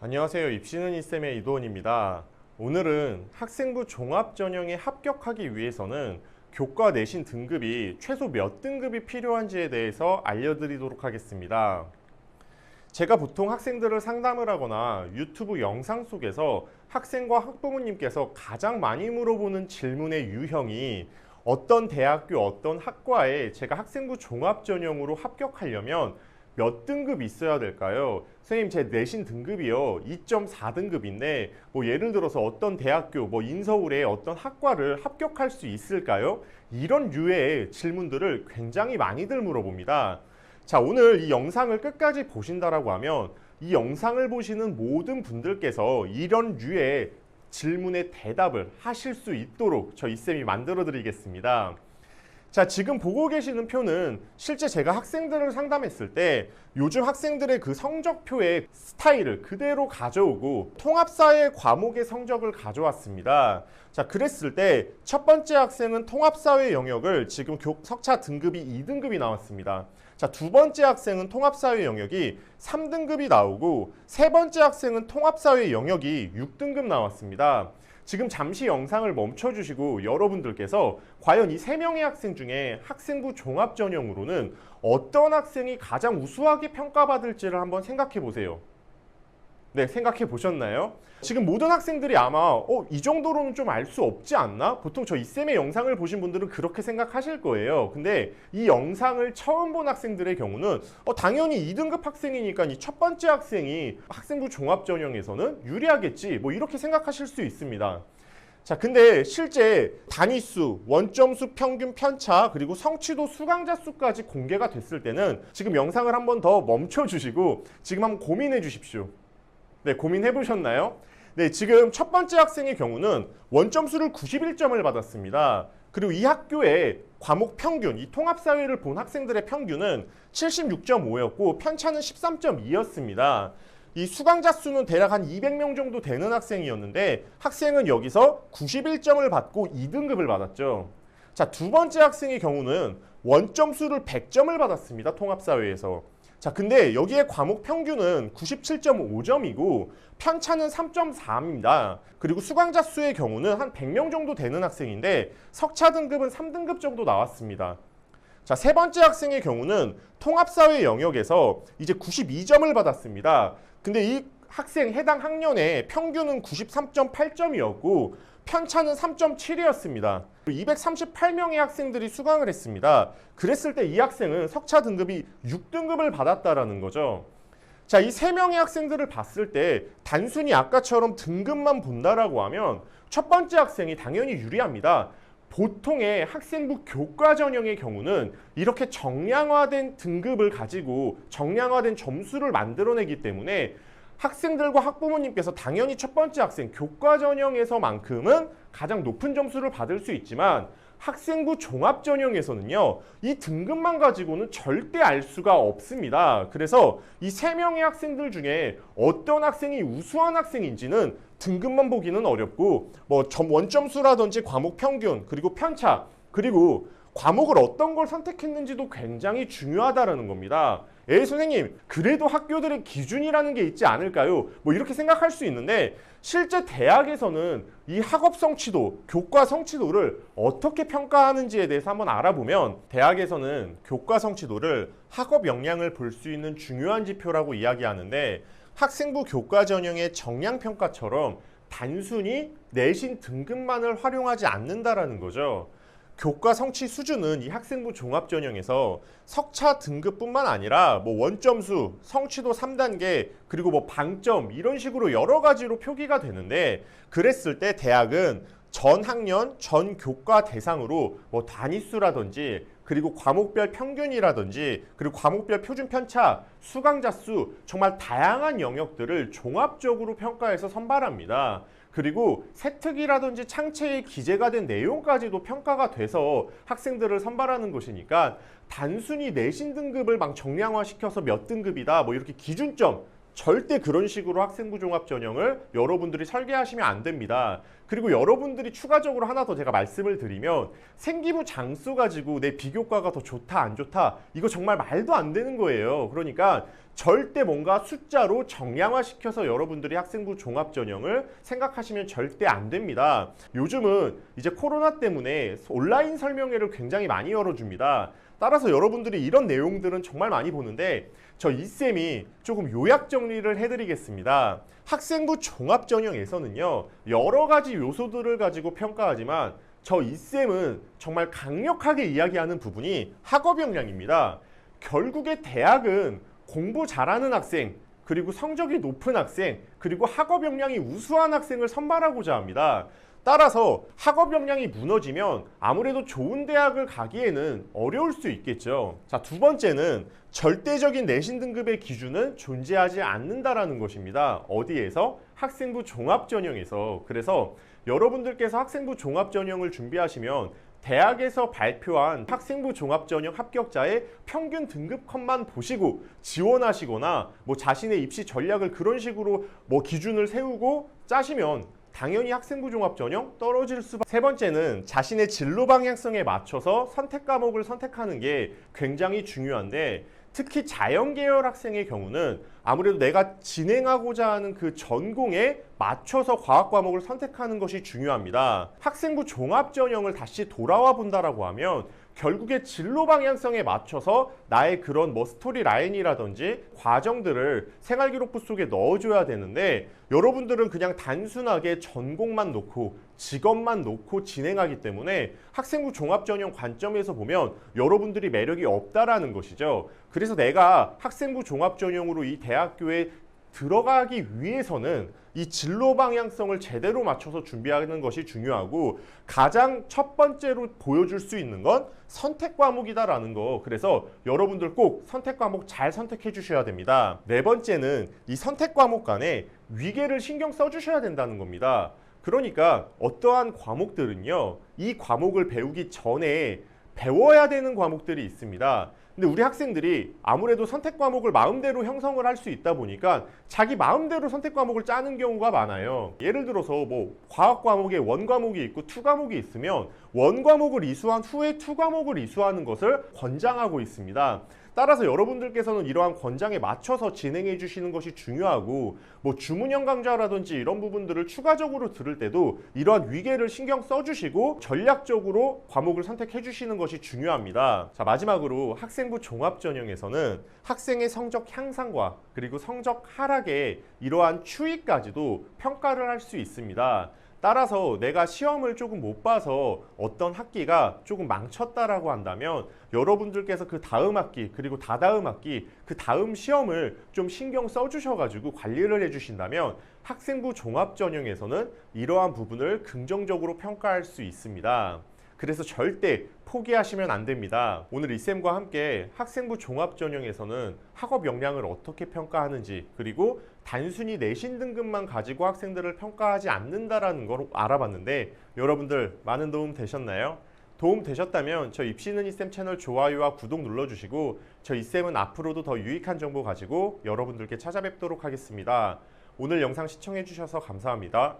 안녕하세요. 입시는 이쌤의 이도원입니다. 오늘은 학생부 종합전형에 합격하기 위해서는 교과 내신 등급이 최소 몇 등급이 필요한지에 대해서 알려드리도록 하겠습니다. 제가 보통 학생들을 상담을 하거나 유튜브 영상 속에서 학생과 학부모님께서 가장 많이 물어보는 질문의 유형이 어떤 대학교, 어떤 학과에 제가 학생부 종합전형으로 합격하려면 몇 등급 있어야 될까요? 선생님, 제 내신 등급이요 2.4등급인데 예를 들어서 어떤 대학교, 인서울의 어떤 학과를 합격할 수 있을까요? 이런 류의 질문들을 굉장히 많이들 물어봅니다. 자, 오늘 이 영상을 끝까지 보신다라고 하면 이 영상을 보시는 모든 분들께서 이런 류의 질문에 대답을 하실 수 있도록 저희 쌤이 만들어 드리겠습니다. 자, 지금 보고 계시는 표는 실제 제가 학생들을 상담했을 때 요즘 학생들의 그 성적표의 스타일을 그대로 가져오고 통합사회 과목의 성적을 가져왔습니다. 자, 그랬을 때 첫 번째 학생은 통합사회 영역을 지금 석차 등급이 2등급이 나왔습니다. 자, 두 번째 학생은 통합사회 영역이 3등급이 나오고 세 번째 학생은 통합사회 영역이 6등급 나왔습니다. 지금 잠시 영상을 멈춰주시고 여러분들께서 과연 이 3명의 학생 중에 학생부 종합전형으로는 어떤 학생이 가장 우수하게 평가받을지를 한번 생각해 보세요. 네, 생각해 보셨나요? 지금 모든 학생들이 아마 이 정도로는 좀 알 수 없지 않나? 보통 저 이쌤의 영상을 보신 분들은 그렇게 생각하실 거예요. 근데 이 영상을 처음 본 학생들의 경우는 당연히 2등급 학생이니까 이 첫 번째 학생이 학생부 종합전형에서는 유리하겠지, 이렇게 생각하실 수 있습니다. 자, 근데 실제 단위수, 원점수, 평균, 편차, 그리고 성취도, 수강자 수까지 공개가 됐을 때는 지금 영상을 한번 더 멈춰주시고 지금 한번 고민해 주십시오. 네, 고민해 보셨나요? 네, 지금 첫 번째 학생의 경우는 원점수를 91점을 받았습니다. 그리고 이 학교의 과목 평균, 이 통합사회를 본 학생들의 평균은 76.5였고 편차는 13.2였습니다. 이 수강자 수는 대략 한 200명 정도 되는 학생이었는데 학생은 여기서 91점을 받고 2등급을 받았죠. 자, 두 번째 학생의 경우는 원점수를 100점을 받았습니다. 통합사회에서. 자, 근데 여기에 과목 평균은 97.5점이고 편차는 3.4입니다. 그리고 수강자 수의 경우는 한 100명 정도 되는 학생인데 석차 등급은 3등급 정도 나왔습니다. 자, 세 번째 학생의 경우는 통합사회 영역에서 이제 92점을 받았습니다. 근데 이 학생 해당 학년의 평균은 93.8점이었고 편차는 3.7이었습니다. 238명의 학생들이 수강을 했습니다. 그랬을 때 이 학생은 석차 등급이 6등급을 받았다라는 거죠. 자, 이 3명의 학생들을 봤을 때 단순히 아까처럼 등급만 본다라고 하면 첫 번째 학생이 당연히 유리합니다. 보통의 학생부 교과 전형의 경우는 이렇게 정량화된 등급을 가지고 정량화된 점수를 만들어내기 때문에 학생들과 학부모님께서 당연히 첫 번째 학생 교과 전형에서만큼은 가장 높은 점수를 받을 수 있지만 학생부 종합 전형에서는요, 이 등급만 가지고는 절대 알 수가 없습니다. 그래서 이 3명의 학생들 중에 어떤 학생이 우수한 학생인지는 등급만 보기는 어렵고 원점수라든지 과목 평균, 그리고 편차, 그리고 과목을 어떤 걸 선택했는지도 굉장히 중요하다는 겁니다. 선생님, 그래도 학교들의 기준이라는 게 있지 않을까요? 이렇게 생각할 수 있는데 실제 대학에서는 이 학업 성취도, 교과 성취도를 어떻게 평가하는지에 대해서 한번 알아보면 대학에서는 교과 성취도를 학업 역량을 볼 수 있는 중요한 지표라고 이야기하는데 학생부 교과 전형의 정량평가처럼 단순히 내신 등급만을 활용하지 않는다라는 거죠. 교과 성취 수준은 이 학생부 종합전형에서 석차 등급뿐만 아니라 원점수, 성취도 3단계, 그리고 방점 이런 식으로 여러 가지로 표기가 되는데 그랬을 때 대학은 전 학년, 전 교과 대상으로 단위수라든지 그리고 과목별 평균이라든지 그리고 과목별 표준 편차, 수강자 수 정말 다양한 영역들을 종합적으로 평가해서 선발합니다. 그리고 세특이라든지 창체에 기재가 된 내용까지도 평가가 돼서 학생들을 선발하는 것이니까 단순히 내신 등급을 막 정량화시켜서 몇 등급이다 이렇게 기준점 절대 그런 식으로 학생부 종합 전형을 여러분들이 설계하시면 안 됩니다. 그리고 여러분들이 추가적으로 하나 더 제가 말씀을 드리면 생기부 장수 가지고 내 비교과가 더 좋다 안 좋다 이거 정말 말도 안 되는 거예요. 그러니까 절대 뭔가 숫자로 정량화시켜서 여러분들이 학생부 종합 전형을 생각하시면 절대 안 됩니다. 요즘은 이제 코로나 때문에 온라인 설명회를 굉장히 많이 열어줍니다. 따라서 여러분들이 이런 내용들은 정말 많이 보는데 저 이쌤이 조금 요약 정리를 해드리겠습니다. 학생부 종합 전형에서는요 여러 가지 요소들을 가지고 평가하지만 저 이쌤은 정말 강력하게 이야기하는 부분이 학업 역량입니다. 결국에 대학은 공부 잘하는 학생, 그리고 성적이 높은 학생, 그리고 학업 역량이 우수한 학생을 선발하고자 합니다. 따라서 학업 역량이 무너지면 아무래도 좋은 대학을 가기에는 어려울 수 있겠죠. 자, 두 번째는 절대적인 내신 등급의 기준은 존재하지 않는다라는 것입니다. 어디에서? 학생부 종합 전형에서. 그래서 여러분들께서 학생부 종합 전형을 준비하시면 대학에서 발표한 학생부 종합전형 합격자의 평균 등급컷만 보시고 지원하시거나 뭐 자신의 입시 전략을 그런 식으로 뭐 기준을 세우고 짜시면 당연히 학생부 종합전형 떨어질 수밖에. 세 번째는 자신의 진로 방향성에 맞춰서 선택 과목을 선택하는 게 굉장히 중요한데 특히 자연계열 학생의 경우는 아무래도 내가 진행하고자 하는 그 전공에 맞춰서 과학 과목을 선택하는 것이 중요합니다. 학생부 종합 전형을 다시 돌아와 본다라고 하면 결국에 진로 방향성에 맞춰서 나의 그런 뭐 스토리 라인이라든지 과정들을 생활기록부 속에 넣어줘야 되는데 여러분들은 그냥 단순하게 전공만 놓고 직업만 놓고 진행하기 때문에 학생부 종합 전형 관점에서 보면 여러분들이 매력이 없다라는 것이죠. 그래서 내가 학생부 종합 전형으로 이 대학교에 들어가기 위해서는 이 진로 방향성을 제대로 맞춰서 준비하는 것이 중요하고 가장 첫 번째로 보여줄 수 있는 건 선택 과목이다라는 거. 그래서 여러분들 꼭 선택 과목 잘 선택해 주셔야 됩니다. 네 번째는 이 선택 과목 간에 위계를 신경 써 주셔야 된다는 겁니다. 그러니까 어떠한 과목들은요 이 과목을 배우기 전에 배워야 되는 과목들이 있습니다. 근데 우리 학생들이 아무래도 선택 과목을 마음대로 형성을 할 수 있다 보니까 자기 마음대로 선택 과목을 짜는 경우가 많아요. 예를 들어서 뭐 과학 과목에 원 과목이 있고 투 과목이 있으면 원 과목을 이수한 후에 투 과목을 이수하는 것을 권장하고 있습니다. 따라서 여러분들께서는 이러한 권장에 맞춰서 진행해 주시는 것이 중요하고 뭐 주문형 강좌라든지 이런 부분들을 추가적으로 들을 때도 이러한 위계를 신경 써주시고 전략적으로 과목을 선택해 주시는 것이 중요합니다. 자, 마지막으로 학생부 종합전형에서는 학생의 성적 향상과 그리고 성적 하락의 이러한 추이까지도 평가를 할 수 있습니다. 따라서 내가 시험을 조금 못 봐서 어떤 학기가 조금 망쳤다라고 한다면 여러분들께서 그 다음 학기 그리고 다다음 학기 그 다음 시험을 좀 신경 써주셔가지고 관리를 해주신다면 학생부 종합전형에서는 이러한 부분을 긍정적으로 평가할 수 있습니다. 그래서 절대 포기하시면 안 됩니다. 오늘 이쌤과 함께 학생부 종합전형에서는 학업 역량을 어떻게 평가하는지 그리고 단순히 내신 등급만 가지고 학생들을 평가하지 않는다라는 걸 알아봤는데 여러분들 많은 도움 되셨나요? 도움 되셨다면 저 입시는 이쌤 채널 좋아요와 구독 눌러주시고 저 이쌤은 앞으로도 더 유익한 정보 가지고 여러분들께 찾아뵙도록 하겠습니다. 오늘 영상 시청해 주셔서 감사합니다.